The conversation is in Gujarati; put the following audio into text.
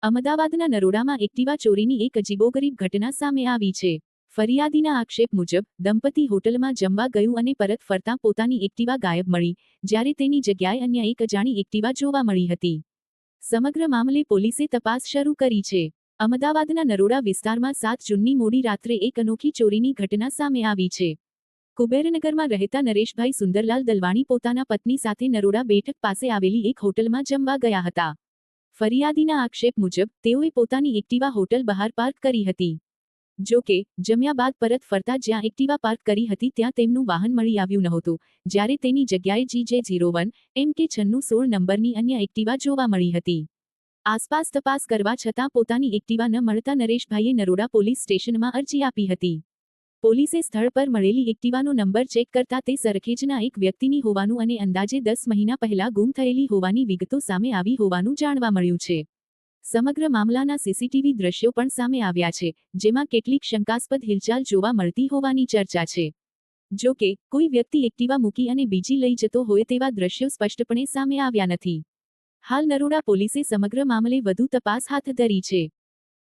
અમદાવાદના નરોડામાં એક્ટિવા ચોરીની એક અજીબોગરીબ ઘટના સામે આવી છે. ફરિયાદીના આક્ષેપ મુજબ દંપતી હોટલમાં જમવા ગયું અને પરત ફરતાં પોતાની એક્ટિવા ગાયબ મળી, જ્યારે તેની જગ્યાએ અન્ય એક અજાણી એક્ટિવા જોવા મળી હતી. સમગ્ર મામલે પોલીસે તપાસ શરૂ કરી છે. અમદાવાદના નરોડા વિસ્તારમાં 7 જૂનની મોડી રાત્રે એક અનોખી ચોરીની ઘટના સામે આવી છે. કુબેરનગરમાં રહેતા નરેશભાઈ સુંદરલાલ દલવાણી પોતાના પત્ની સાથે નરોડા બેઠક પાસે આવેલી એક હોટલમાં જમવા ગયા હતા. ફરિયાદીના આક્ષેપ મુજબ તેઓએ પોતાની એક્ટિવા હોટલ બહાર પાર્ક કરી હતી. જો કે, જમ્યા બાદ પરત ફરતા જ્યાં એક્ટિવા પાર્ક કરી હતી ત્યાં તેમનું વાહન મળી આવ્યું નહોતું, જ્યારે તેની જગ્યાએ GJ01 MK9616 નંબરની અન્ય એક્ટિવા જોવા મળી હતી. આસપાસ તપાસ કરવા છતાં પોતાની એક્ટિવા ન મળતા નરેશભાઈએ નરોડા પોલીસ સ્ટેશનમાં અરજી આપી હતી. પોલીસે સ્થળ પર મળેલી એક્ટિવાનો નંબર ચેક કરતા તે સરખેજના એક વ્યક્તિની હોવાનું અને અંદાજે 10 મહિના પહેલા ગુમ થયેલી હોવાની વિગતો સામે આવી હોવાનું જાણવા મળ્યું છે. સમગ્ર મામલાના સીસીટીવી દ્રશ્યો પણ સામે આવ્યા છે, જેમાં કેટલીક શંકાસ્પદ હિલચાલ જોવા મળતી હોવાની ચર્ચા છે. જો કે, કોઈ વ્યક્તિ એક્ટિવા મૂકી અને બીજી લઈ જતો હોય તેવા દ્રશ્યો સ્પષ્ટપણે સામે આવ્યા નથી. હાલ નરોડા પોલીસે સમગ્ર મામલે વધુ તપાસ હાથ ધરી છે.